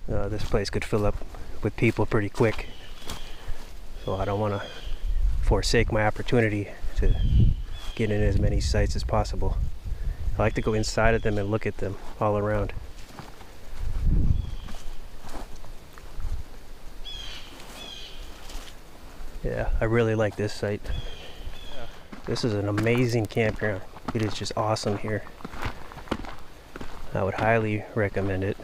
this place could fill up with people pretty quick. So I don't want to forsake my opportunity to get in as many sites as possible. I like to go inside of them and look at them all around. Yeah, I really like this site. This is an amazing campground. It is just awesome here. I would highly recommend it.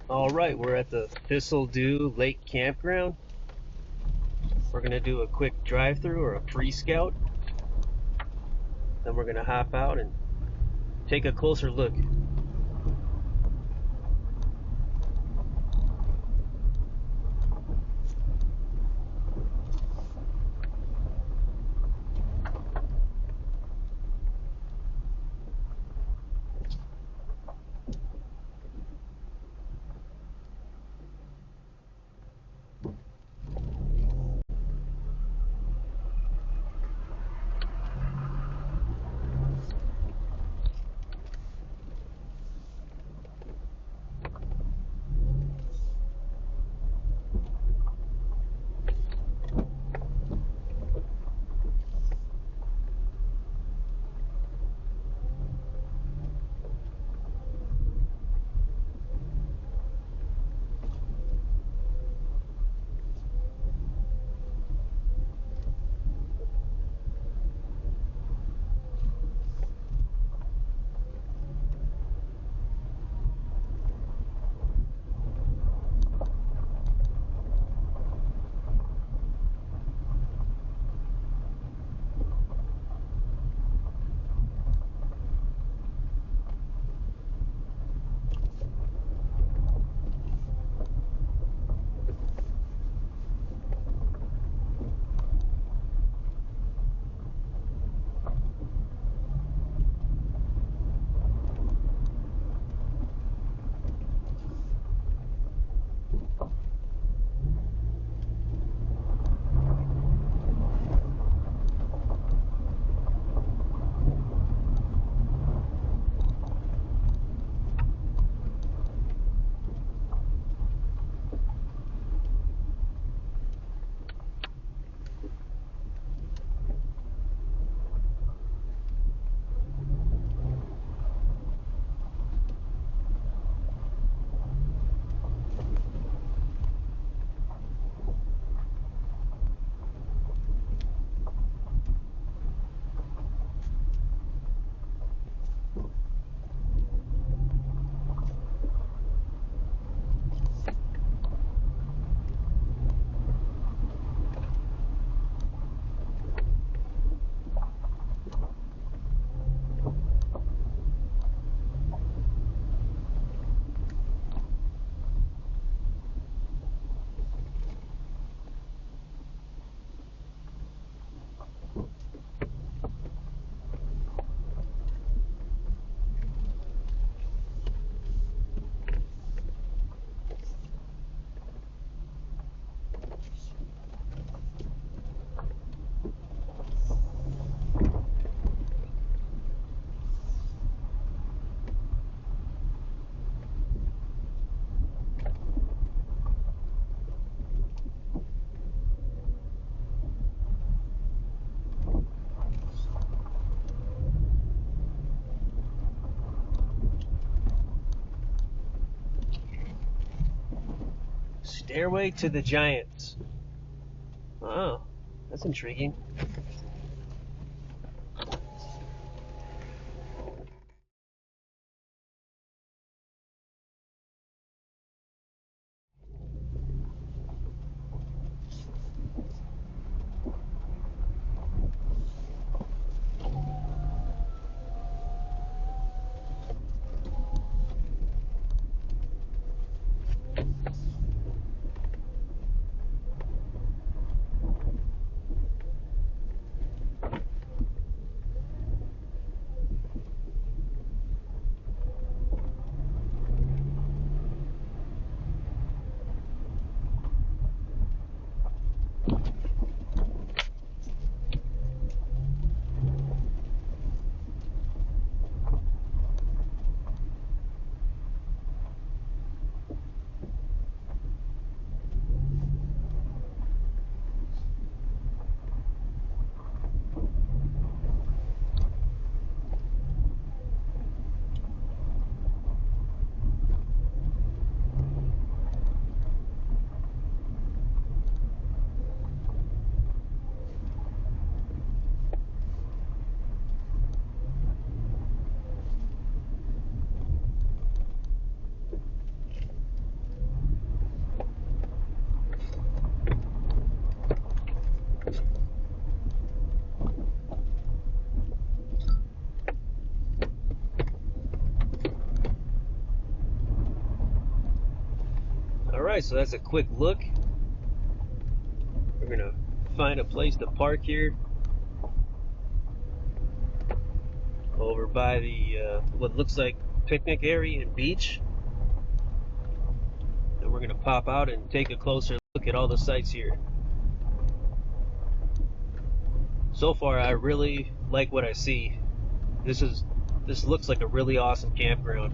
Alright, we're at the Thistledew Lake Campground. We're going to do a quick drive-through or a pre-scout. Then we're going to hop out and take a closer look. Stairway to the Giants. Oh, that's intriguing. Alright, so that's a quick look. We're gonna find a place to park here over by the what looks like picnic area and beach. And we're gonna pop out and take a closer look at all the sights here. So far, I really like what I see. This looks like a really awesome campground.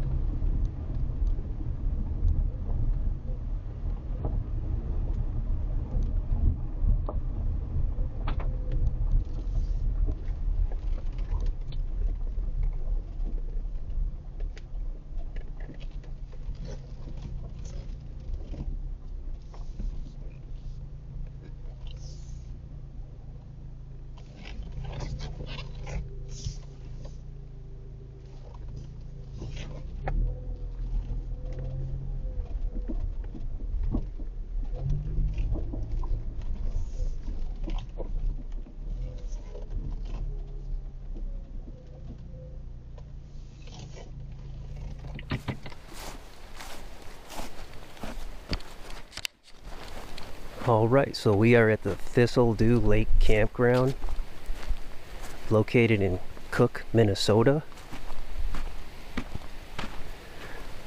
Alright, so we are at the Thistledew Lake Campground, located in Cook, Minnesota.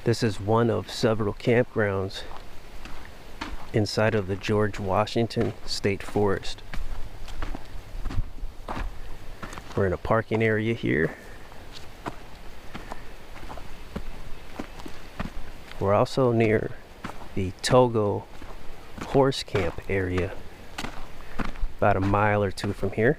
This is one of several campgrounds inside of the George Washington State Forest. We're in a parking area here. We're also near the Togo horse camp area, about a mile or two from here.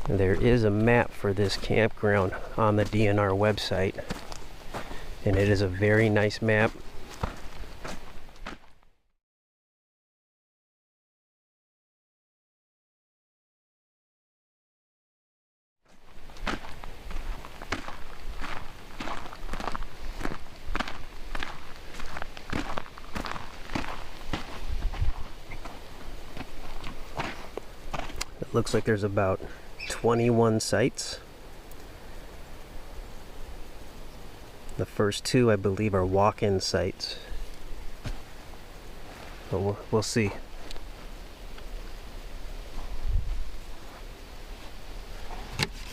And there is a map for this campground on the DNR website, and it is a very nice map. Looks like there's about 21 sites. The first two, I believe, are walk-in sites. But we'll see.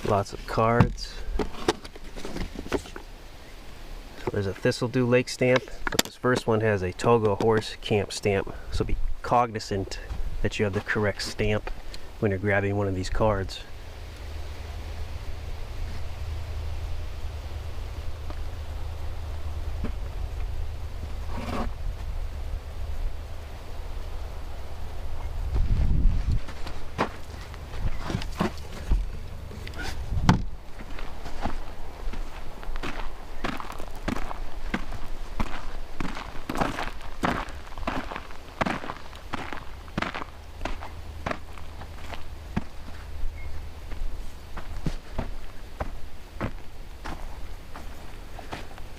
Lots of cards. So there's a Thistledew Lake stamp, but this first one has a Togo horse camp stamp. So be cognizant that you have the correct stamp when you're grabbing one of these cards.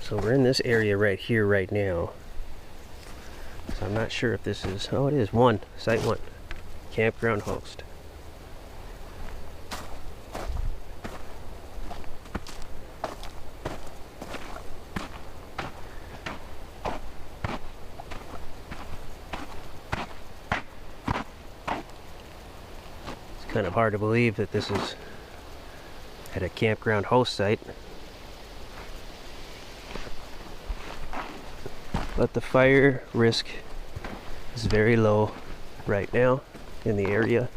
So we're in this area right here right now. So I'm not sure if this is, oh it is, site 1, campground host. It's kind of hard to believe that this is at a campground host site. But the fire risk is very low right now in the area,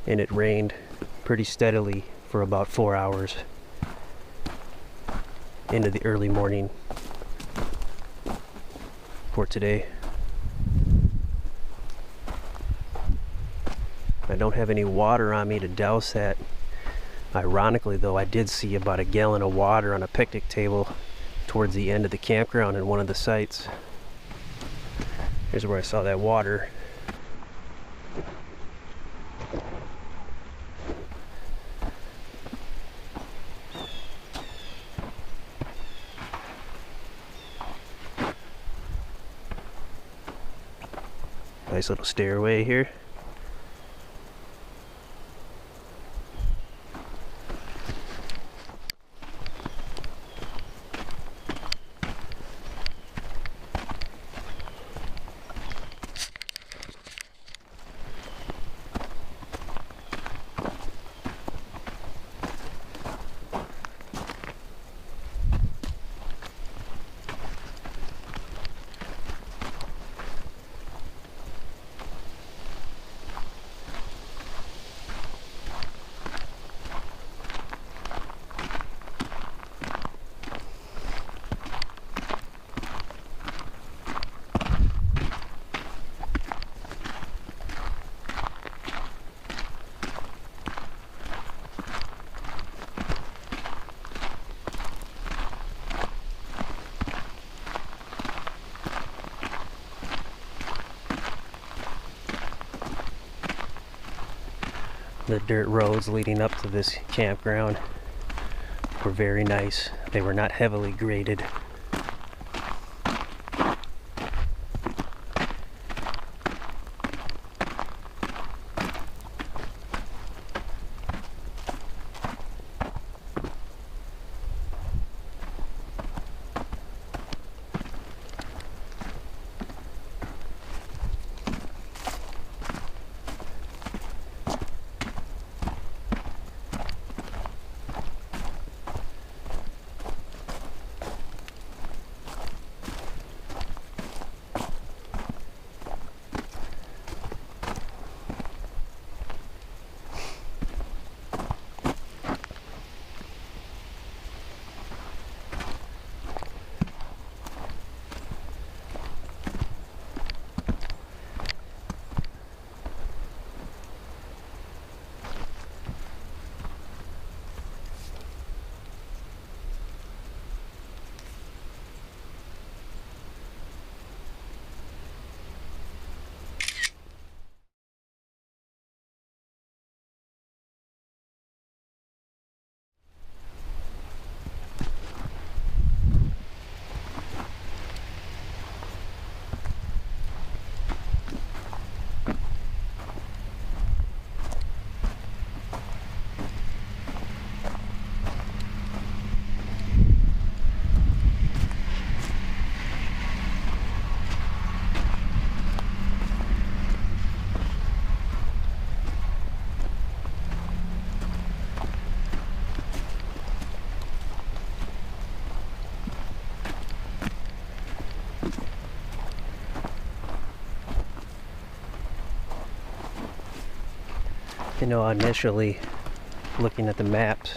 and it rained pretty steadily for about 4 hours into the early morning for today. I don't have any water on me to douse that. Ironically though, I did see about a gallon of water on a picnic table towards the end of the campground in one of the sites. Here's where I saw that water. Nice little stairway here. The dirt roads leading up to this campground were very nice. They were not heavily graded. You know, initially looking at the maps,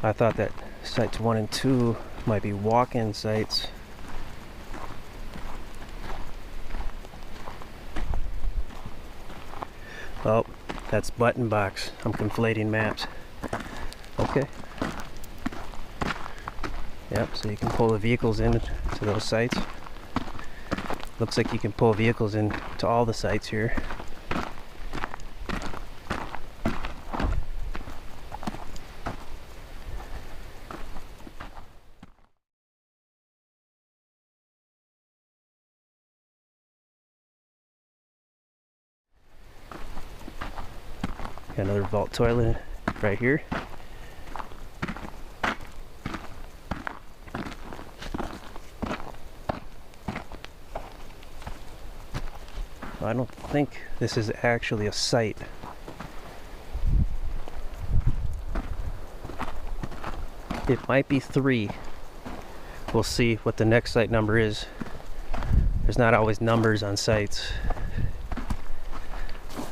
I thought that sites 1 and 2 might be walk-in sites. Oh, that's button box. I'm conflating maps. Okay. Yep, so you can pull the vehicles in to those sites. Looks like you can pull vehicles in to all the sites here. Got another vault toilet right here. I don't think this is actually a site. It might be 3. We'll see what the next site number is. There's not always numbers on sites.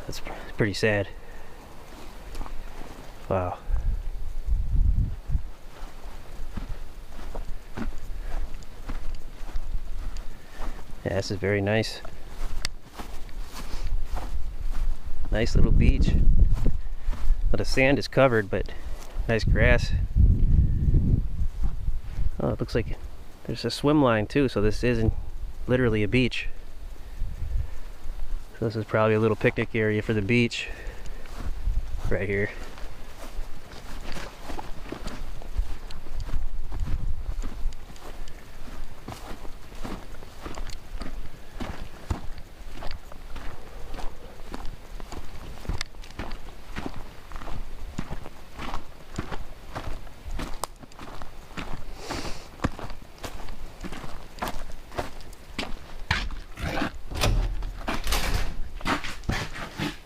That's pretty sad. Wow. Yeah, this is very nice. Nice little beach. Well, the sand is covered, but nice grass. Oh, it looks like there's a swim line too, so this isn't literally a beach. So this is probably a little picnic area for the beach right here.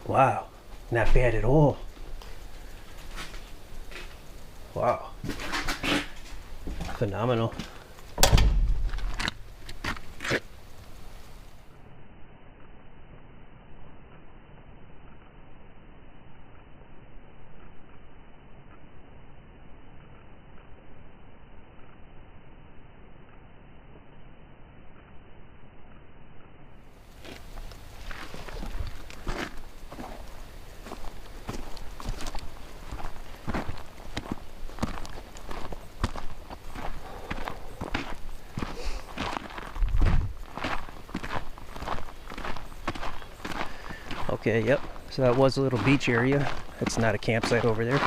Wow, not bad at all. Wow, phenomenal. Okay, yep, so that was a little beach area. It's not a campsite over there.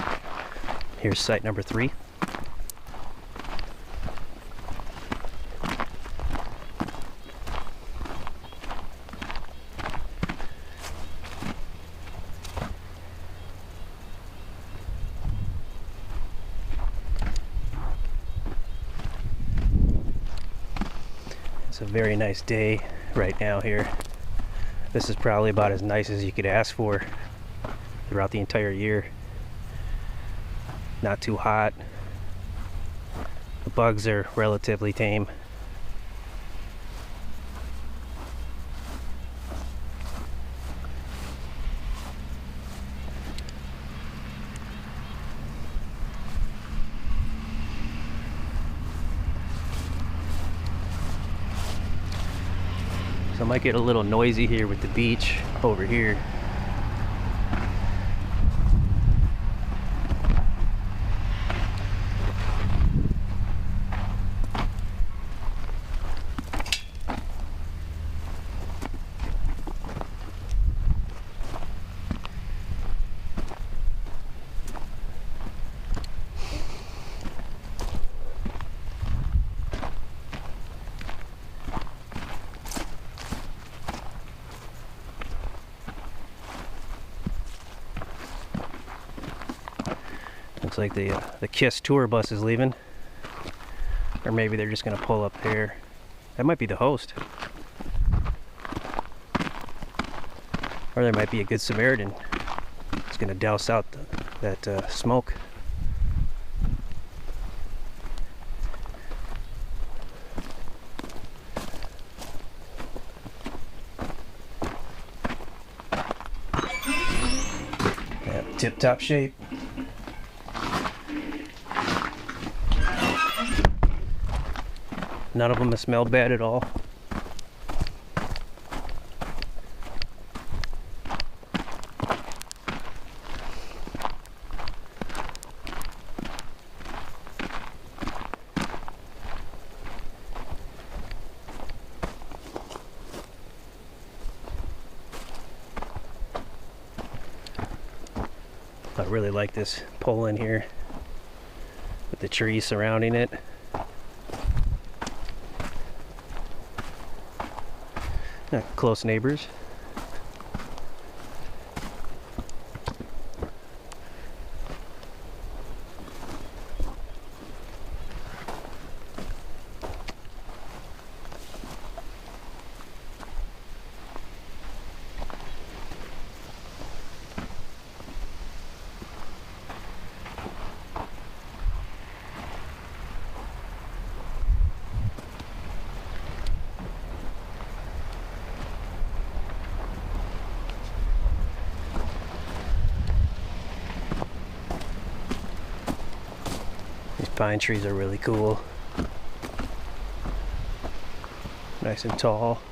Here's site number 3. It's a very nice day right now here. This is probably about as nice as you could ask for throughout the entire year. Not too hot. The bugs are relatively tame. So it might get a little noisy here with the beach over here. Looks like the KISS tour bus is leaving. Or maybe they're just going to pull up there. That might be the host. Or there might be a Good Samaritan. It's going to douse out that smoke. Yeah, tip-top shape. None of them have smelled bad at all. I really like this pole in here with the trees surrounding it. Close neighbors. pine trees are really cool. Nice and tall.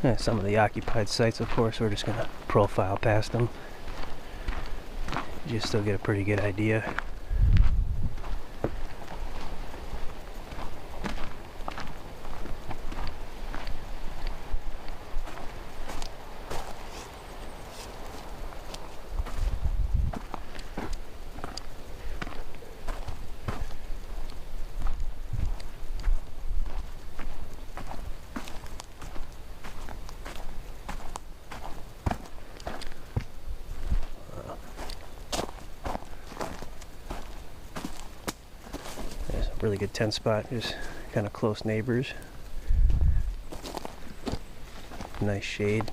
And some of the occupied sites, of course, we're just going to profile past them. You still get a pretty good idea. Really good tent spot, just kind of close neighbors. Nice shade.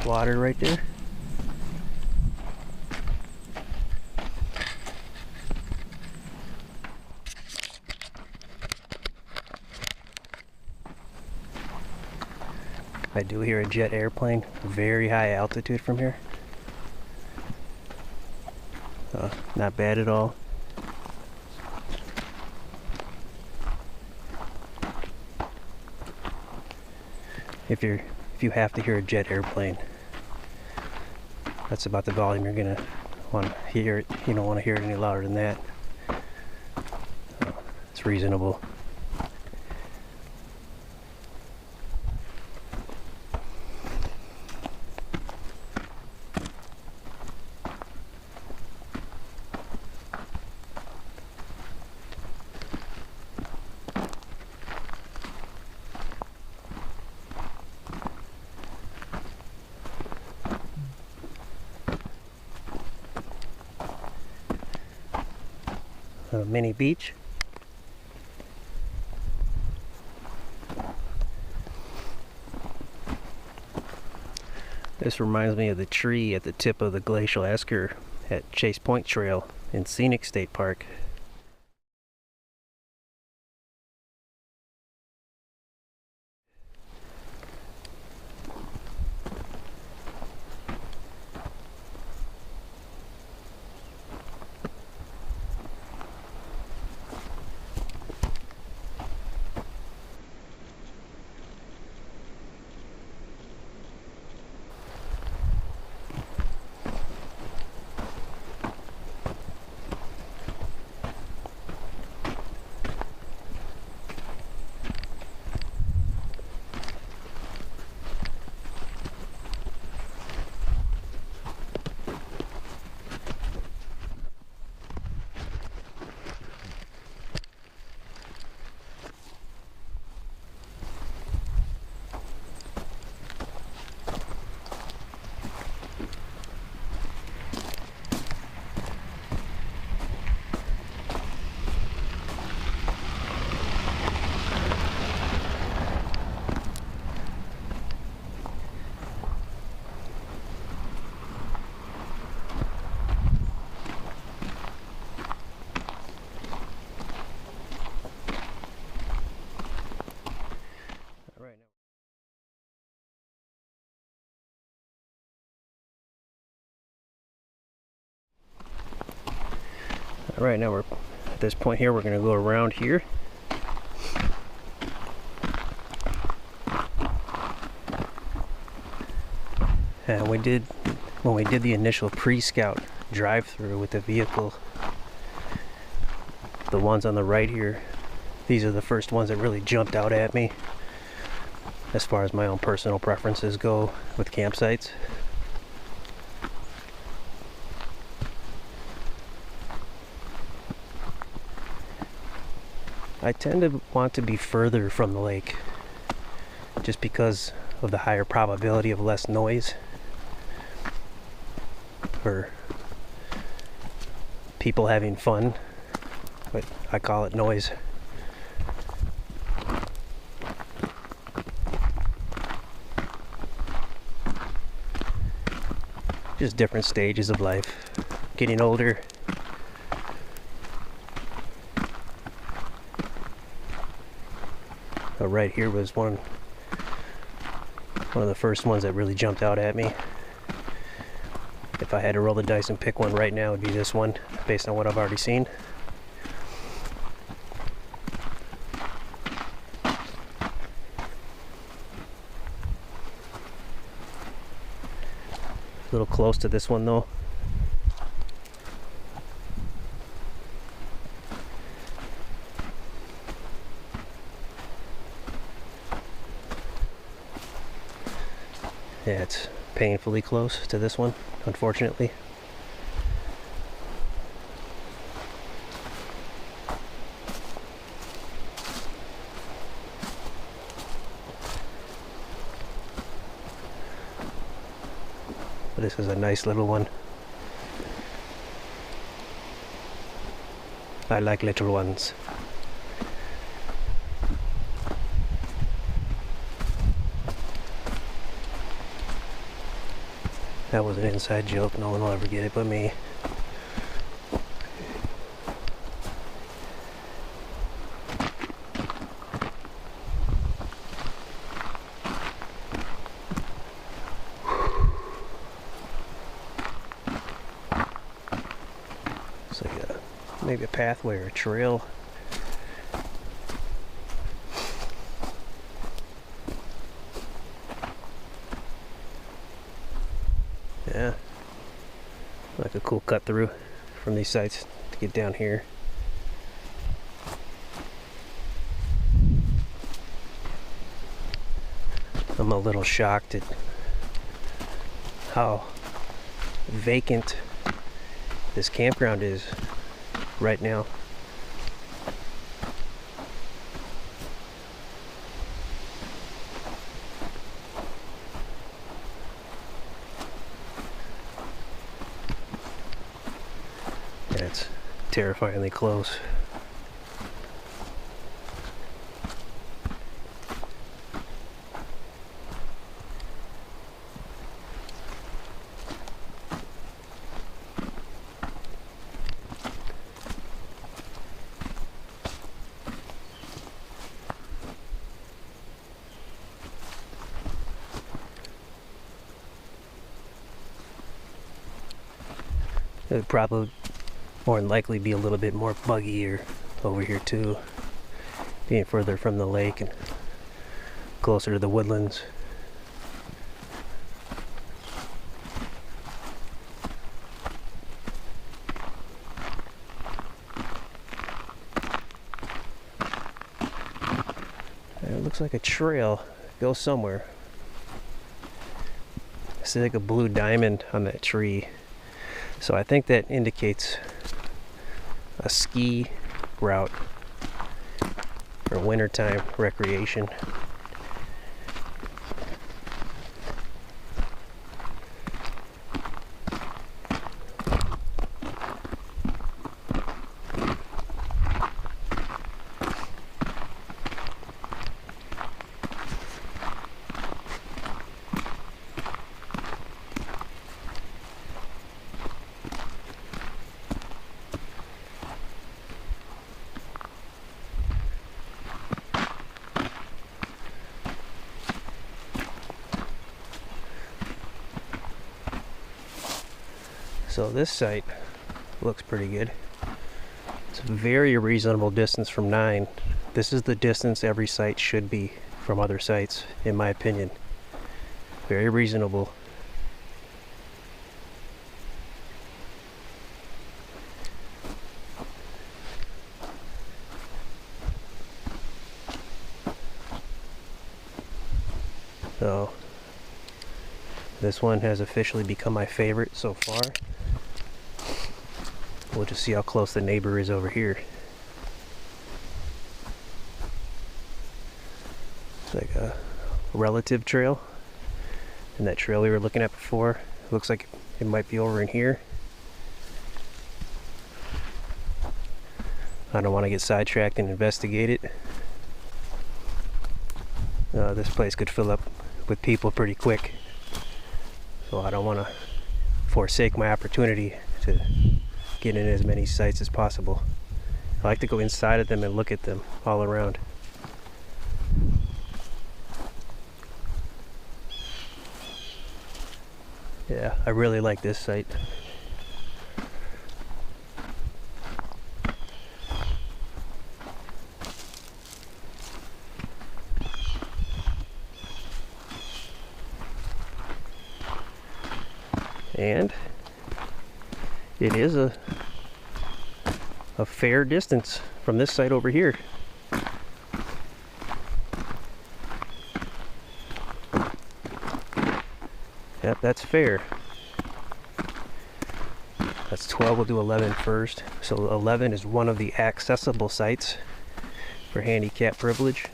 Water right there. I do hear a jet airplane, very high altitude from here. Not bad at all. If you have to hear a jet airplane, that's about the volume you're gonna want to hear it. You don't want to hear it any louder than that. It's reasonable. A mini beach. This reminds me of the tree at the tip of the glacial esker at Chase Point Trail in Scenic State Park. Alright, now we're at this point here, we're going to go around here. And when we did the initial pre-scout drive-through with the vehicle, the ones on the right here, these are the first ones that really jumped out at me as far as my own personal preferences go with campsites. I tend to want to be further from the lake just because of the higher probability of less noise, or people having fun, but I call it noise. Just different stages of life. Getting older. Right here was one of the first ones that really jumped out at me. If I had to roll the dice and pick one right now, it would be this one, based on what I've already seen. A little close to this one though. Yeah, it's painfully close to this one, unfortunately. But this is a nice little one. I like little ones. That was an inside joke, no one will ever get it but me. It's like maybe a pathway or a trail. Yeah, like a cool cut through from these sites to get down here. I'm a little shocked at how vacant this campground is right now. It's terrifyingly close. It would probably more than likely be a little bit more buggier over here too, being further from the lake and closer to the woodlands. It looks like a trail goes somewhere. I see like a blue diamond on that tree, so I think that indicates a ski route for wintertime recreation. So this site looks pretty good. It's a very reasonable distance from 9. This is the distance every site should be from other sites, in my opinion. Very reasonable. So this one has officially become my favorite so far. We'll just see how close the neighbor is over here. It's like a relative trail. And that trail we were looking at before, looks like it might be over in here. I don't want to get sidetracked and investigate it. This place could fill up with people pretty quick. So I don't want to forsake my opportunity to get in as many sites as possible. I like to go inside of them and look at them all around. Yeah, I really like this site. And it is a fair distance from this site over here. Yep, that's fair. That's 12, we'll do 11 first. So 11 is one of the accessible sites for handicap privilege,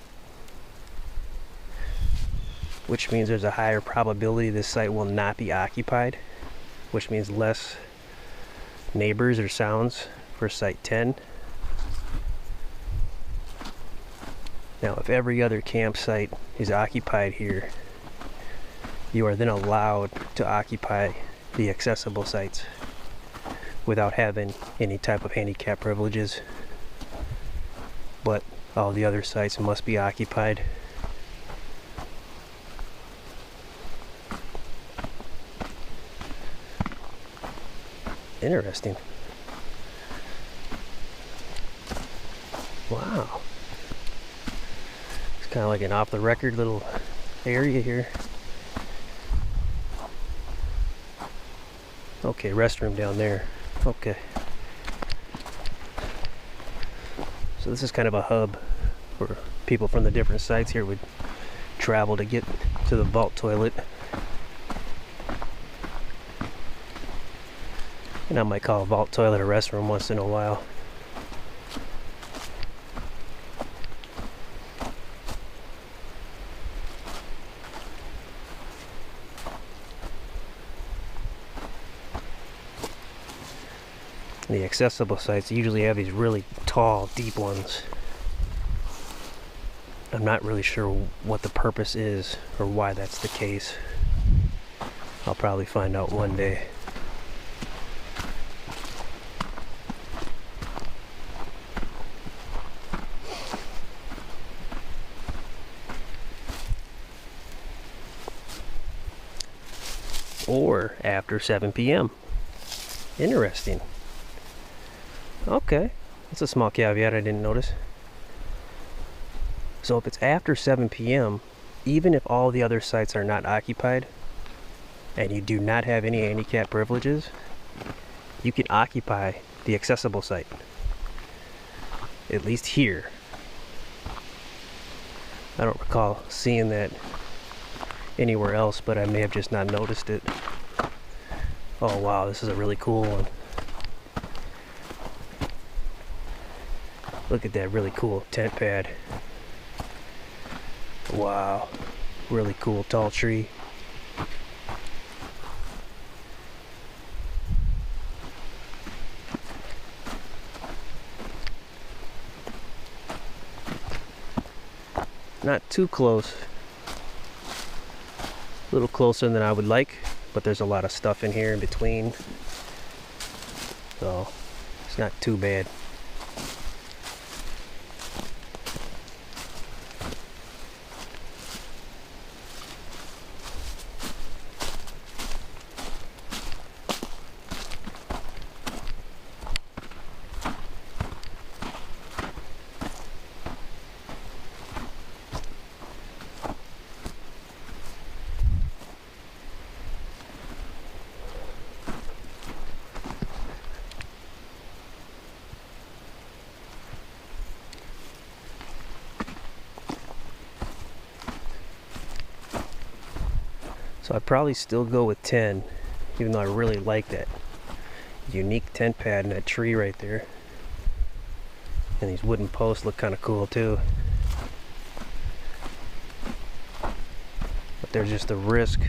which means there's a higher probability this site will not be occupied, which means less neighbors or sounds for site 10. Now, if every other campsite is occupied here, you are then allowed to occupy the accessible sites without having any type of handicap privileges. But all the other sites must be occupied. Interesting. Wow. It's kind of like an off-the-record little area here. Okay, restroom down there. Okay. So this is kind of a hub where people from the different sites here would travel to get to the vault toilet. And I might call a vault toilet a restroom once in a while. The accessible sites usually have these really tall, deep ones. I'm not really sure what the purpose is or why that's the case. I'll probably find out one day. Or after 7 p.m. Interesting. Okay, that's a small caveat I didn't notice. So if it's after 7 p.m., even if all the other sites are not occupied, and you do not have any handicap privileges, you can occupy the accessible site. At least here. I don't recall seeing that anywhere else, but I may have just not noticed it. Oh wow, this is a really cool one. Look at that really cool tent pad. Wow, really cool tall tree. Not too close. A little closer than I would like, but there's a lot of stuff in here in between. So it's not too bad. So I'd probably still go with 10, even though I really like that unique tent pad and that tree right there. And these wooden posts look kind of cool too. But there's just the risk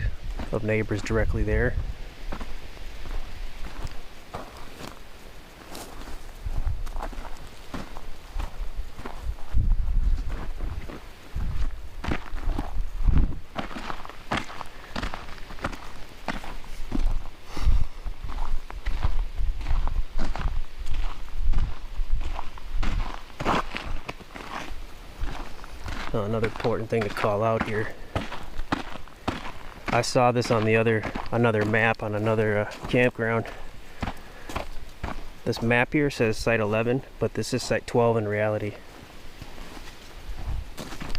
of neighbors directly there. Another important thing to call out here. I saw this on another map on another campground. This map here says site 11, but this is site 12 in reality.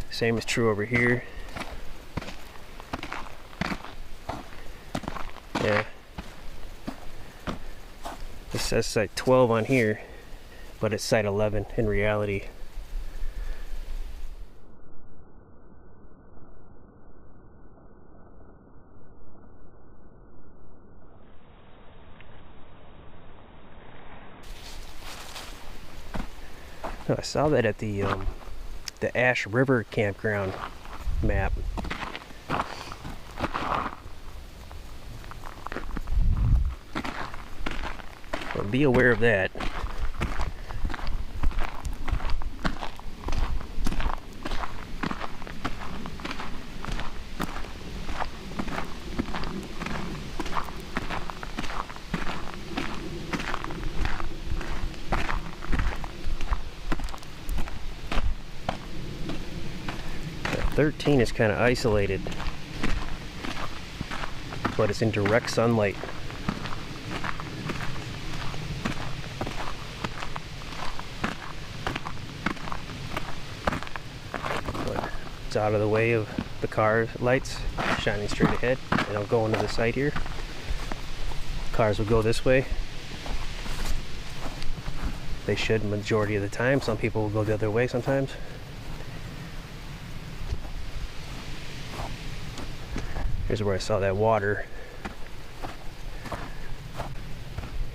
Same is true over here. Yeah. This says site 12 on here, but it's site 11 in reality. I saw that at the Ash River campground map. So be aware of that. That 13 is kind of isolated, but it's in direct sunlight. But it's out of the way of the car lights shining straight ahead. They don't go into the site here. Cars will go this way. They should majority of the time. Some people will go the other way sometimes. Here's where I saw that water.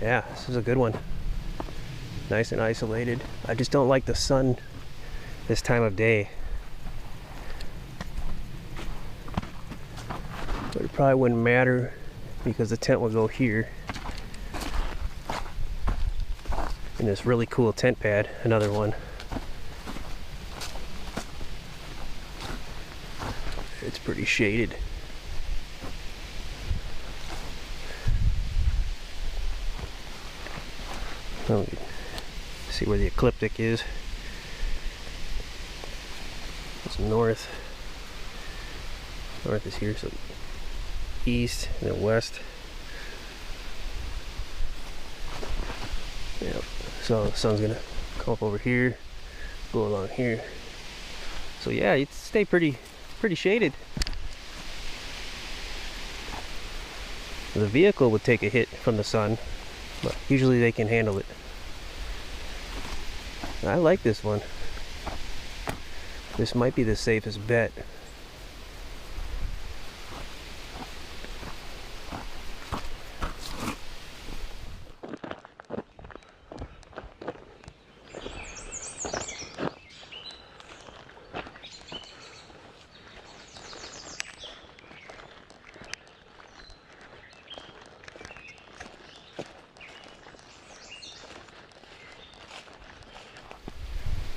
Yeah, this is a good one. Nice and isolated. I just don't like the sun this time of day. But it probably wouldn't matter because the tent will go here. And this really cool tent pad, another one. It's pretty shaded. Oh, see where the ecliptic is. It's north. North is here, so east and then west. Yep. So the sun's gonna come up over here, go along here. So yeah, it stay pretty shaded. The vehicle would take a hit from the sun, but usually they can handle it. I like this one. This might be the safest bet.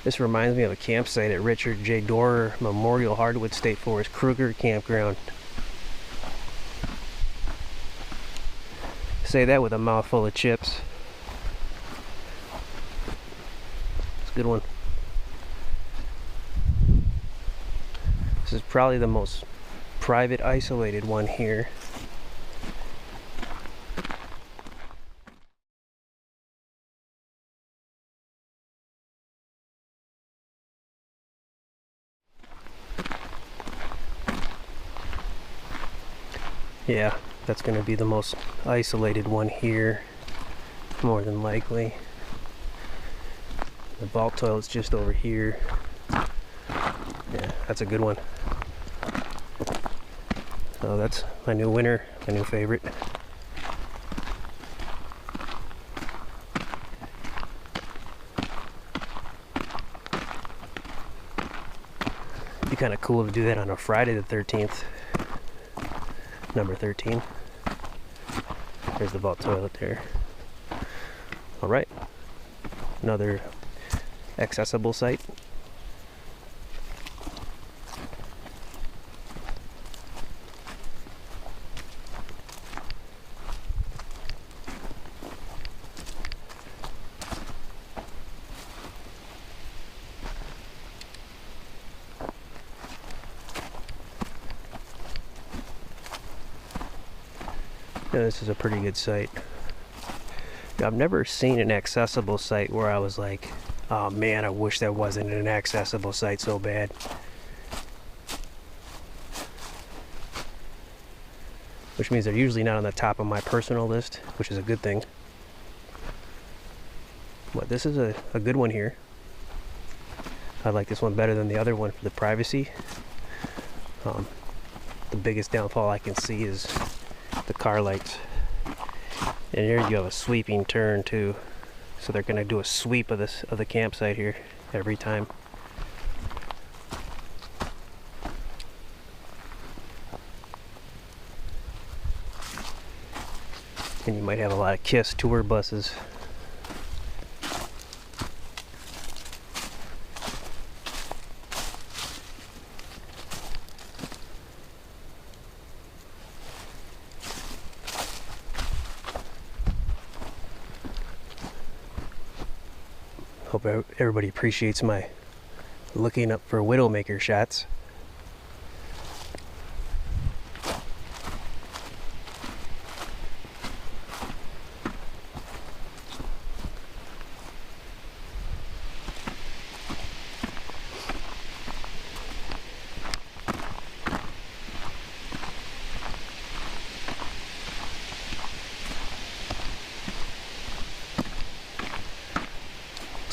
This reminds me of a campsite at Richard J. Dorer Memorial Hardwood State Forest Kruger Campground. Say that with a mouthful of chips. It's a good one. This is probably the most private, isolated one here. Yeah, that's going to be the most isolated one here, more than likely. The vault toilet's just over here. Yeah, that's a good one. Oh, that's my new winner, my new favorite. It'd be kind of cool to do that on a Friday the 13th. Number 13. There's the vault toilet there. Alright. Another accessible site. Yeah, this is a pretty good site. I've never seen an accessible site where I was like, oh man, I wish that wasn't an accessible site so bad. Which means they're usually not on the top of my personal list, which is a good thing. But this is a good one here. I like this one better than the other one for the privacy. The biggest downfall I can see is the car lights. And here you have a sweeping turn too. So they're gonna do a sweep of the campsite here every time. And you might have a lot of KISS tour buses. Hope everybody appreciates my looking up for Widowmaker shots.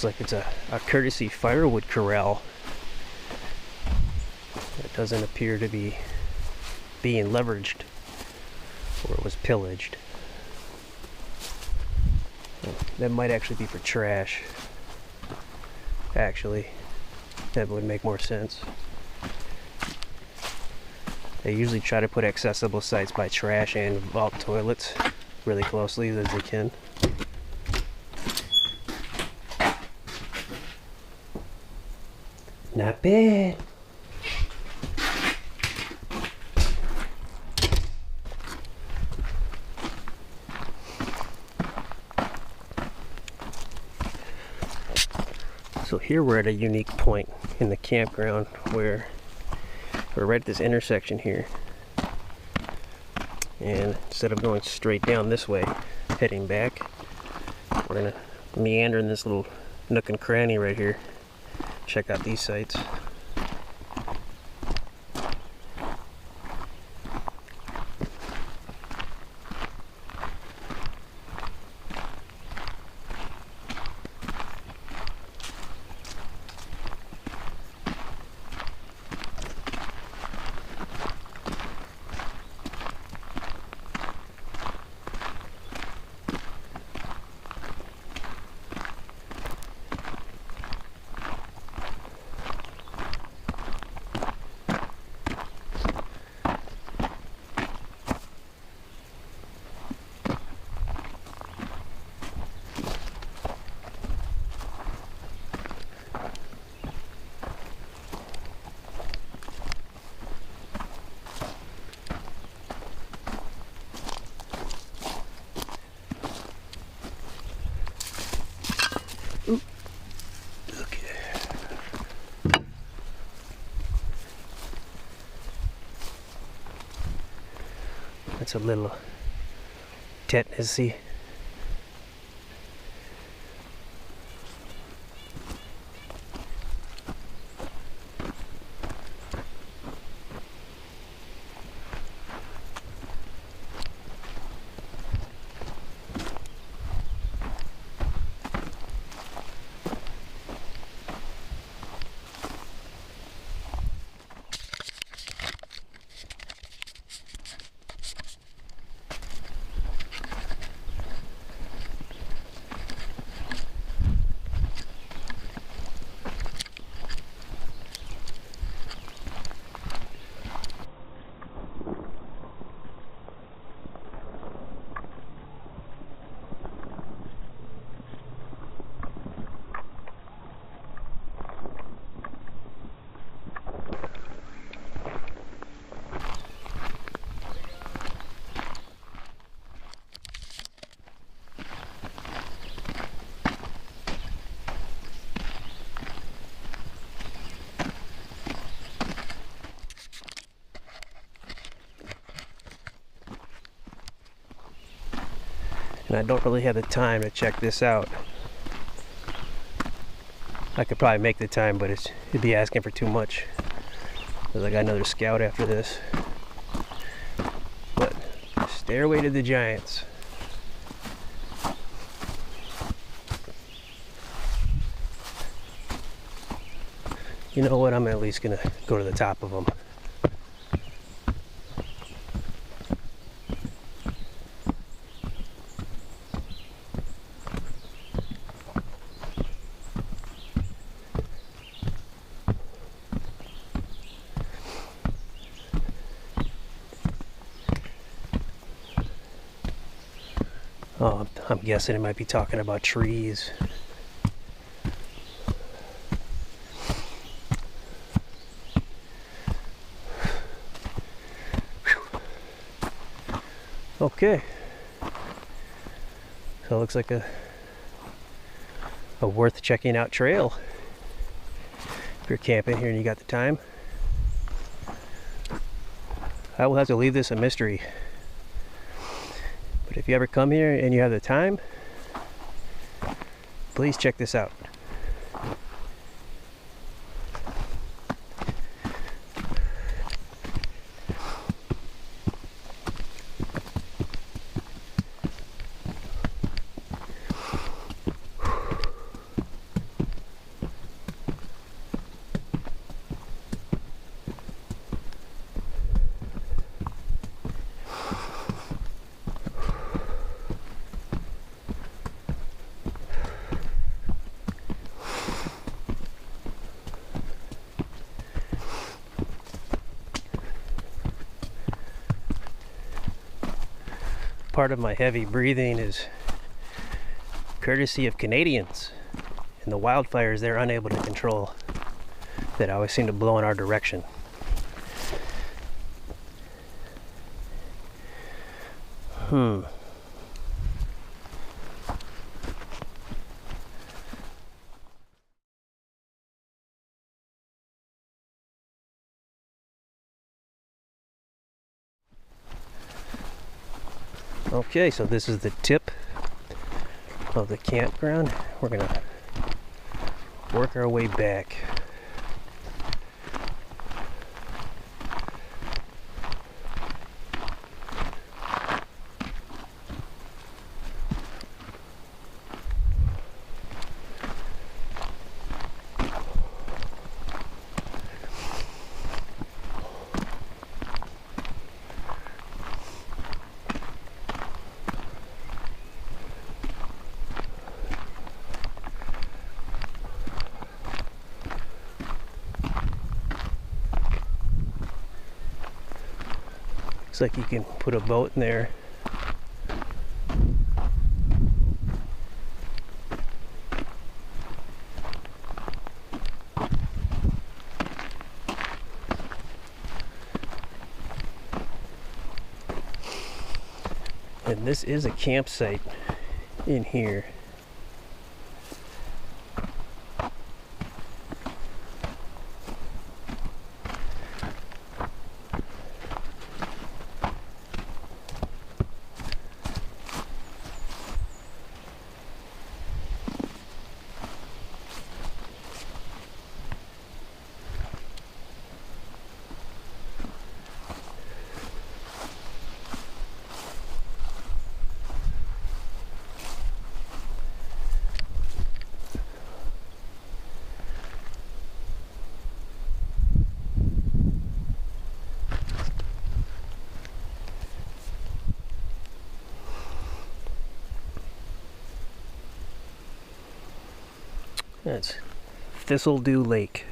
Looks like it's a courtesy firewood corral. It doesn't appear to be being leveraged, or it was pillaged. That might actually be for trash. Actually, that would make more sense. They usually try to put accessible sites by trash and vault toilets really closely as they can. Not bad. So here we're at a unique point in the campground where we're right at this intersection here. And instead of going straight down this way, heading back, we're gonna meander in this little nook and cranny right here. Check out these sites. That's a little tetanusy. and I don't really have the time to check this out. I could probably make the time, but it'd be asking for too much, because I got another scout after this. But Stairway to the Giants. You know what, I'm at least gonna go to the top of them. Oh, I'm guessing it might be talking about trees. Okay, so it looks like a worth checking out trail if you're camping here and you got the time. I will have to leave this a mystery, but if you ever come here and you have the time, please check this out. Part of my heavy breathing is courtesy of Canadians and the wildfires they're unable to control that always seem to blow in our direction. Okay, so this is the tip of the campground. We're gonna work our way back. Looks like you can put a boat in there. And this is a campsite in here. That's Thistledew Lake.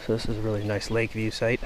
So this is a really nice lake view site.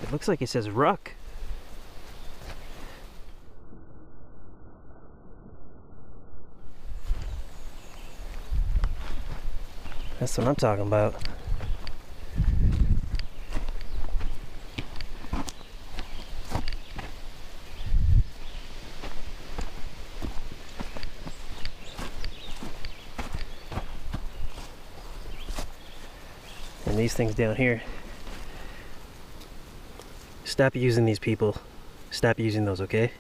It looks like it says ruck. That's what I'm talking about. And these things down here, stop using these, people. Stop using those, okay?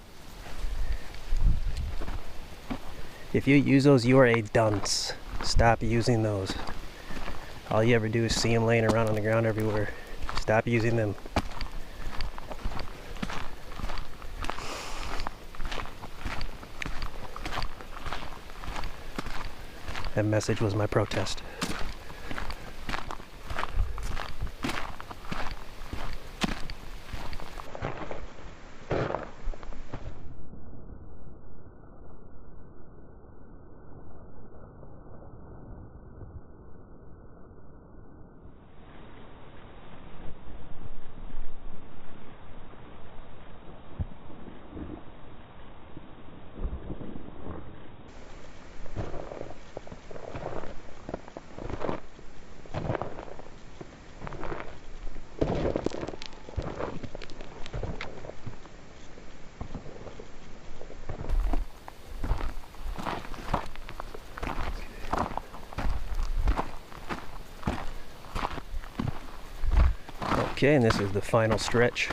If you use those, you are a dunce. Stop using those. All you ever do is see them laying around on the ground everywhere. Stop using them. That message was my protest. Okay, and this is the final stretch.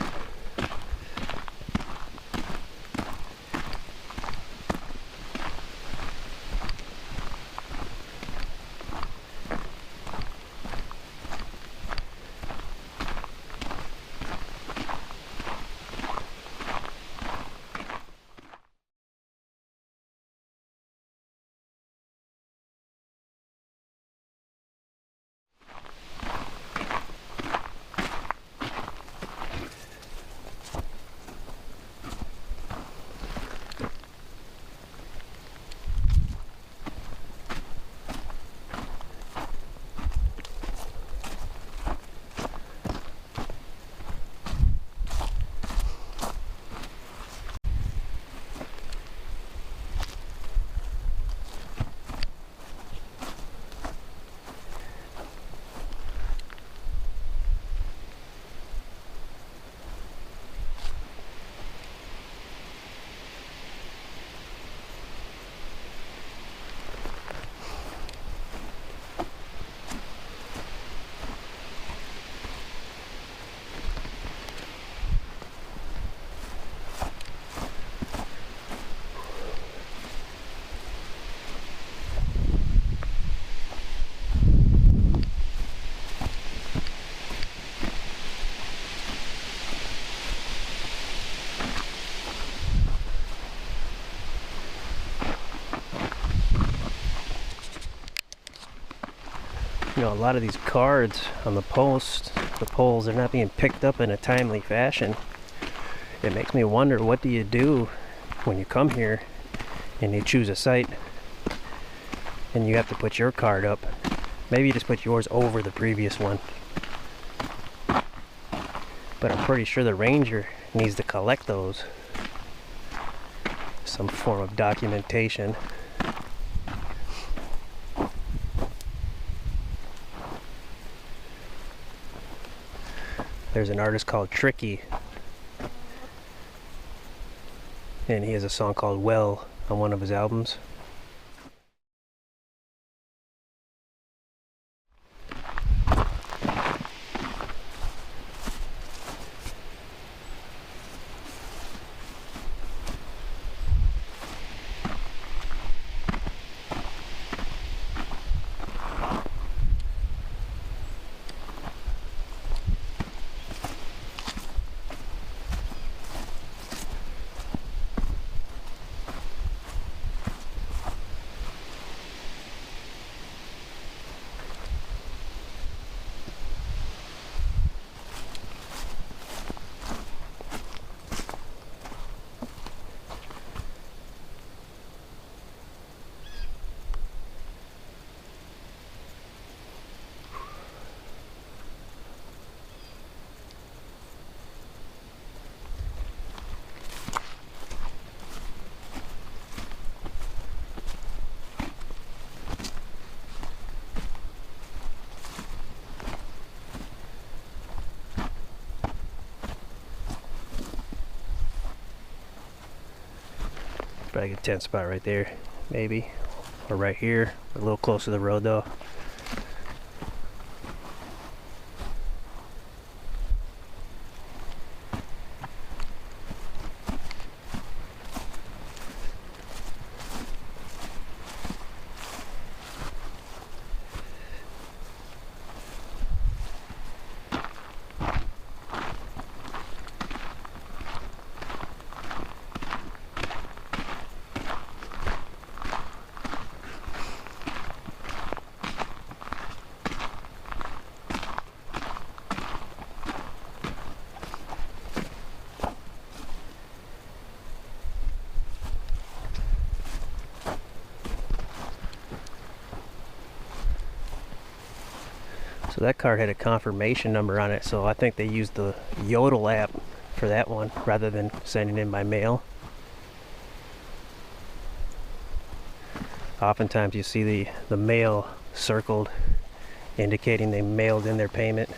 You know, a lot of these cards on the poles, they're not being picked up in a timely fashion. It makes me wonder, what do you do when you come here and you choose a site and you have to put your card up? Maybe you just put yours over the previous one. But I'm pretty sure the ranger needs to collect those. Some form of documentation. There's an artist called Tricky, and he has a song called Well on one of his albums. Probably a good tent spot right there, maybe. Or right here, a little closer to the road though. So that card had a confirmation number on it, so I think they used the Yodel app for that one rather than sending it in by mail. Oftentimes you see the mail circled, indicating they mailed in their payment.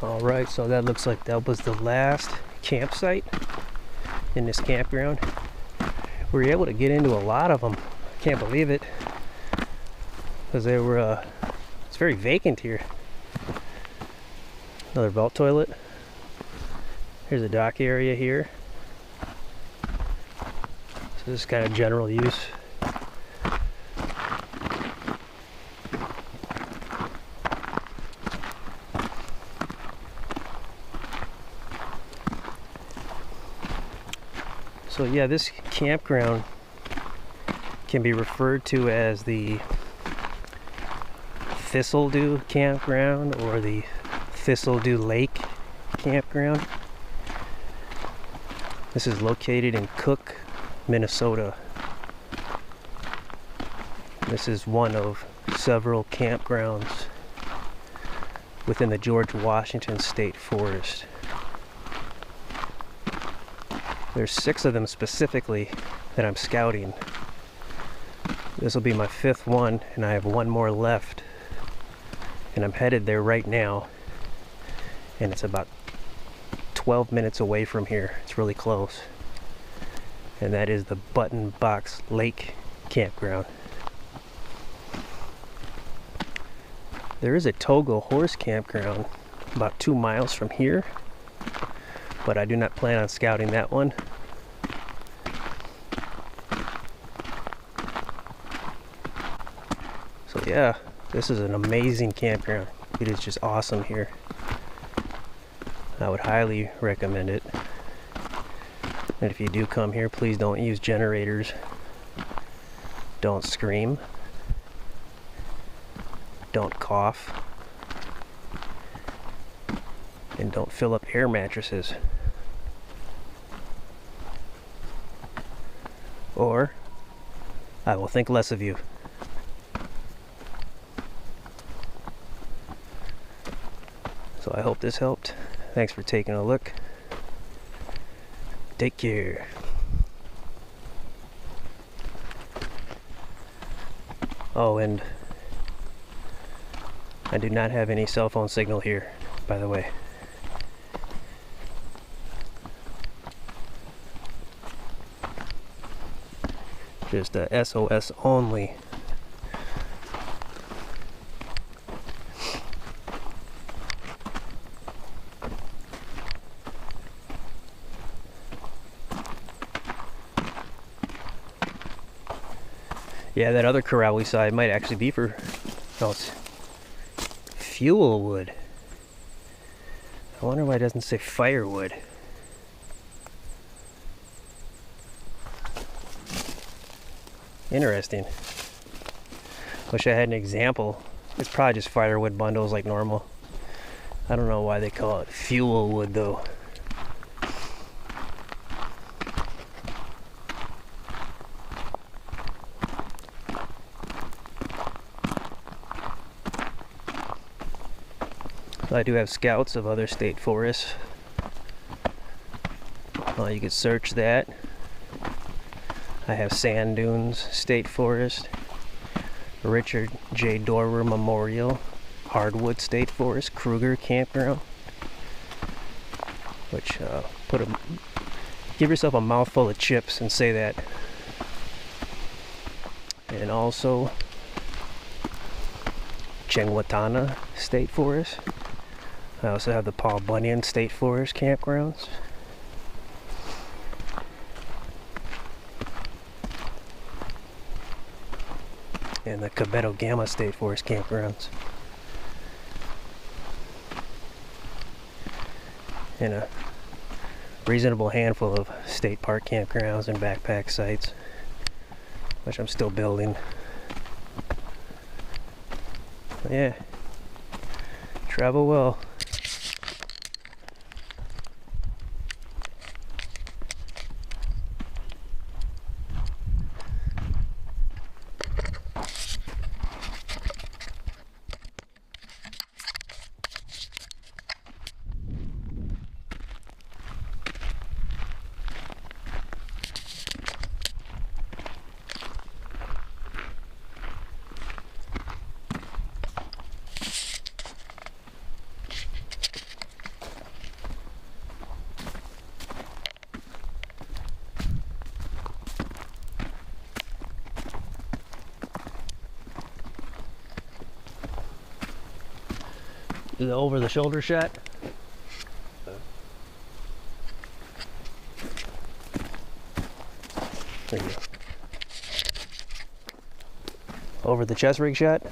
Alright, so that looks like that was the last campsite in this campground. We were able to get into a lot of them. I can't believe it, because they were it's very vacant here. Another vault toilet. Here's a dock area here. So this is kind of general use. So yeah, this campground can be referred to as the Thistledew Campground or the Thistledew Lake Campground. This is located in Cook, Minnesota. This is one of several campgrounds within the George Washington State Forest. There's 6 of them specifically that I'm scouting. This will be my 5th one, and I have 1 more left. And I'm headed there right now. And it's about 12 minutes away from here. It's really close. And that is the Button Box Lake Campground. There is a Togo Horse Campground about 2 miles from here, but I do not plan on scouting that one. So yeah, this is an amazing campground. It is just awesome here. I would highly recommend it. And if you do come here, please don't use generators. Don't scream. Don't cough. And don't fill up air mattresses. Or I will think less of you. So I hope this helped. Thanks for taking a look. Take care. Oh, and I do not have any cell phone signal here, by the way. Just a SOS only Yeah, that other corral we saw, it might actually be for, oh, it's fuel wood. I wonder why it doesn't say firewood. Interesting. Wish I had an example. It's probably just firewood bundles like normal. I don't know why they call it fuel wood though. I do have scouts of other state forests. You could search that. I have Sand Dunes State Forest, Richard J. Dorwer Memorial, Hardwood State Forest, Kruger Campground, which give yourself a mouthful of chips and say that. And also Chengwatana State Forest. I also have the Paul Bunyan State Forest campgrounds. And the Cabeto Gamma State Forest campgrounds. And a reasonable handful of state park campgrounds and backpack sites, which I'm still building. But yeah, travel well. Do the over the shoulder shot. There you go. Over the chest rig shot.